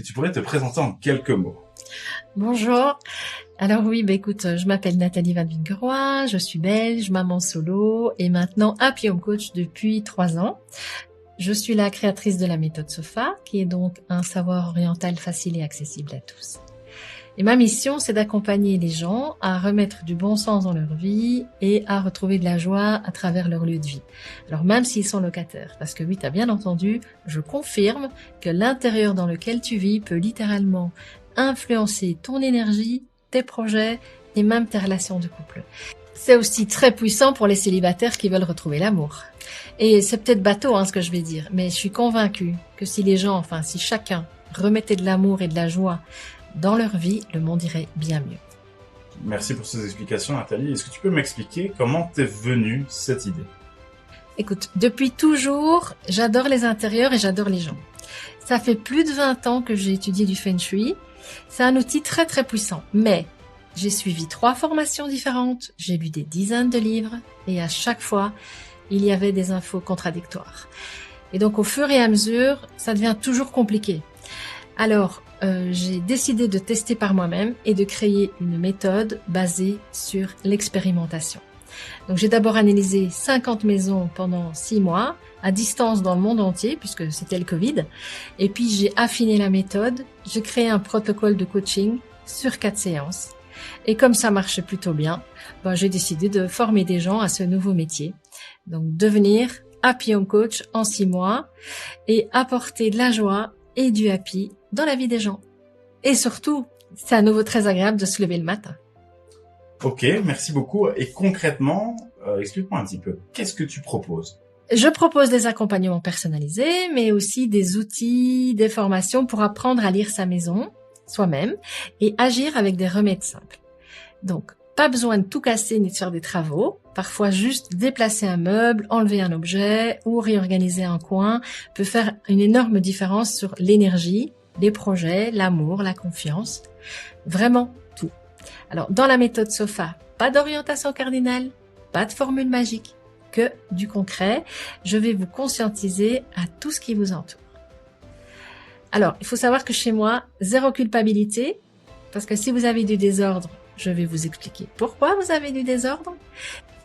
tu pourrais te présenter en quelques mots? Bonjour. Alors oui, écoute, je m'appelle Nathalie Van Vinkeroy, je suis belge, maman solo et maintenant Happy Home Coach depuis 3 ans. Je suis la créatrice de la méthode SOFA, qui est donc un savoir oriental facile et accessible à tous. Et ma mission, c'est d'accompagner les gens à remettre du bon sens dans leur vie et à retrouver de la joie à travers leur lieu de vie. Alors même s'ils sont locataires, parce que oui, tu as bien entendu, je confirme que l'intérieur dans lequel tu vis peut littéralement influencer ton énergie, tes projets et même tes relations de couple. C'est aussi très puissant pour les célibataires qui veulent retrouver l'amour. Et c'est peut-être bateau ce que je vais dire, mais je suis convaincue que si chacun remettait de l'amour et de la joie dans leur vie, le monde irait bien mieux. Merci pour ces explications, Nathalie. Est-ce que tu peux m'expliquer comment t'es venue cette idée? Écoute, depuis toujours, j'adore les intérieurs et j'adore les gens. Ça fait plus de 20 ans que j'ai étudié du Feng Shui. C'est un outil très très puissant, mais j'ai suivi 3 formations différentes, j'ai lu des dizaines de livres et à chaque fois, il y avait des infos contradictoires. Et donc au fur et à mesure, ça devient toujours compliqué. Alors, j'ai décidé de tester par moi-même et de créer une méthode basée sur l'expérimentation. Donc j'ai d'abord analysé 50 maisons pendant 6 mois, à distance dans le monde entier, puisque c'était le Covid. Et puis j'ai affiné la méthode, j'ai créé un protocole de coaching sur 4 séances. Et comme ça marchait plutôt bien, j'ai décidé de former des gens à ce nouveau métier. Donc devenir Happy Home Coach en 6 mois et apporter de la joie et du happy dans la vie des gens. Et surtout, c'est à nouveau très agréable de se lever le matin. Ok, merci beaucoup. Et concrètement, explique-moi un petit peu, qu'est-ce que tu proposes? Je propose des accompagnements personnalisés, mais aussi des outils, des formations pour apprendre à lire sa maison, soi-même, et agir avec des remèdes simples. Donc, pas besoin de tout casser ni de faire des travaux. Parfois, juste déplacer un meuble, enlever un objet ou réorganiser un coin peut faire une énorme différence sur l'énergie, les projets, l'amour, la confiance. Vraiment tout. Alors, dans la méthode SOFA, pas d'orientation cardinale, pas de formule magique, que du concret. Je vais vous conscientiser à tout ce qui vous entoure. Alors, il faut savoir que chez moi, 0 culpabilité, parce que si vous avez du désordre, je vais vous expliquer pourquoi vous avez du désordre.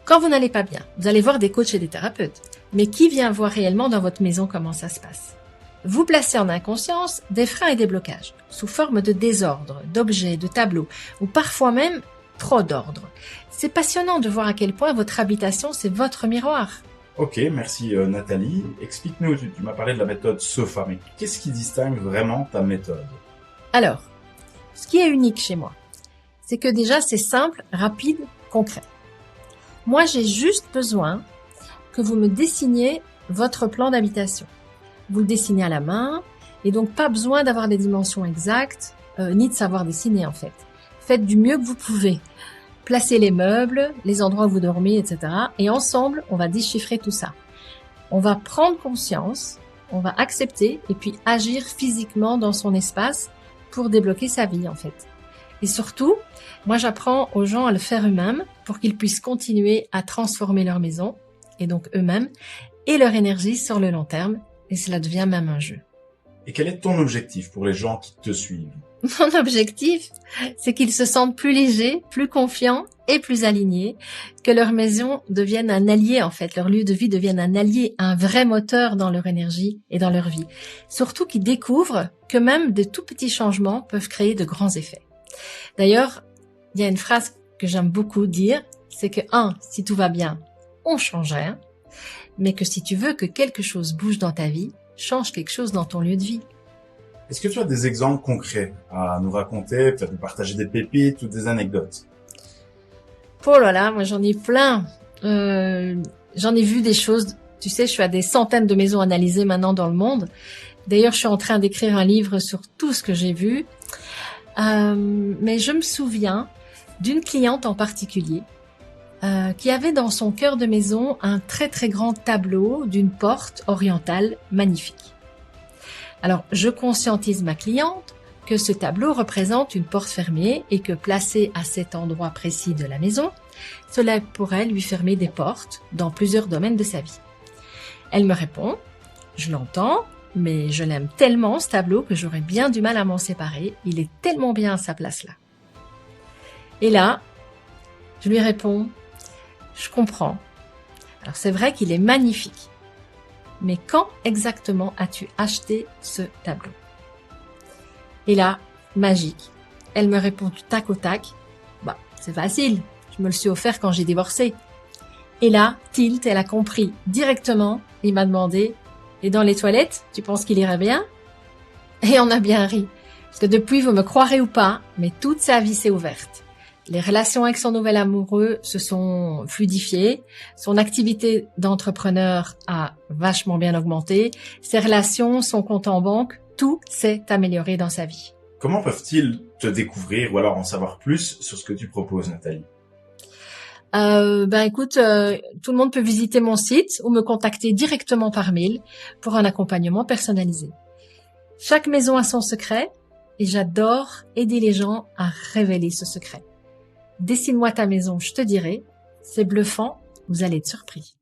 Quand vous n'allez pas bien, vous allez voir des coachs et des thérapeutes. Mais qui vient voir réellement dans votre maison comment ça se passe? Vous placez en inconscience des freins et des blocages, sous forme de désordre, d'objets, de tableaux, ou parfois même trop d'ordre. C'est passionnant de voir à quel point votre habitation, c'est votre miroir. Ok, merci Nathalie. Explique-nous, tu m'as parlé de la méthode SOFA, mais qu'est-ce qui distingue vraiment ta méthode? Alors, ce qui est unique chez moi, c'est que déjà c'est simple, rapide, concret. Moi, j'ai juste besoin que vous me dessiniez votre plan d'habitation. Vous le dessinez à la main, et donc pas besoin d'avoir des dimensions exactes, ni de savoir dessiner en fait. Faites du mieux que vous pouvez. Placez les meubles, les endroits où vous dormez, etc. Et ensemble, on va déchiffrer tout ça. On va prendre conscience, on va accepter et puis agir physiquement dans son espace pour débloquer sa vie en fait. Et surtout, moi j'apprends aux gens à le faire eux-mêmes pour qu'ils puissent continuer à transformer leur maison, et donc eux-mêmes, et leur énergie sur le long terme, et cela devient même un jeu. Et quel est ton objectif pour les gens qui te suivent? Mon objectif, c'est qu'ils se sentent plus légers, plus confiants et plus alignés, que leur maison devienne un allié en fait, leur lieu de vie devienne un allié, un vrai moteur dans leur énergie et dans leur vie. Surtout qu'ils découvrent que même de tout petits changements peuvent créer de grands effets. D'ailleurs, il y a une phrase que j'aime beaucoup dire, c'est que si tout va bien, on change rien, mais que si tu veux que quelque chose bouge dans ta vie, change quelque chose dans ton lieu de vie. Est-ce que tu as des exemples concrets à nous raconter, peut-être nous partager des pépites ou des anecdotes? Oh là là, moi j'en ai plein. J'en ai vu des choses, tu sais, je suis à des centaines de maisons analysées maintenant dans le monde. D'ailleurs, je suis en train d'écrire un livre sur tout ce que j'ai vu. Mais je me souviens d'une cliente en particulier qui avait dans son cœur de maison un très très grand tableau d'une porte orientale magnifique. Alors, je conscientise ma cliente que ce tableau représente une porte fermée et que placé à cet endroit précis de la maison, cela pourrait lui fermer des portes dans plusieurs domaines de sa vie. Elle me répond, je l'entends, mais je l'aime tellement ce tableau que j'aurais bien du mal à m'en séparer. Il est tellement bien à sa place là. Et là, je lui réponds, je comprends. Alors c'est vrai qu'il est magnifique. Mais quand exactement as-tu acheté ce tableau? Et là, magique. Elle me répond du tac au tac. Bah, c'est facile. Je me le suis offert quand j'ai divorcé. Et là, tilt, elle a compris directement. Il m'a demandé, et dans les toilettes, tu penses qu'il irait bien? Et on a bien ri. Parce que depuis, vous me croirez ou pas, mais toute sa vie s'est ouverte. Les relations avec son nouvel amoureux se sont fluidifiées. Son activité d'entrepreneur a vachement bien augmenté. Ses relations, son compte en banque, tout s'est amélioré dans sa vie. Comment peuvent-ils te découvrir ou alors en savoir plus sur ce que tu proposes, Nathalie? Écoute, tout le monde peut visiter mon site ou me contacter directement par mail pour un accompagnement personnalisé. Chaque maison a son secret et j'adore aider les gens à révéler ce secret. Dessine-moi ta maison, je te dirai. C'est bluffant, vous allez être surpris.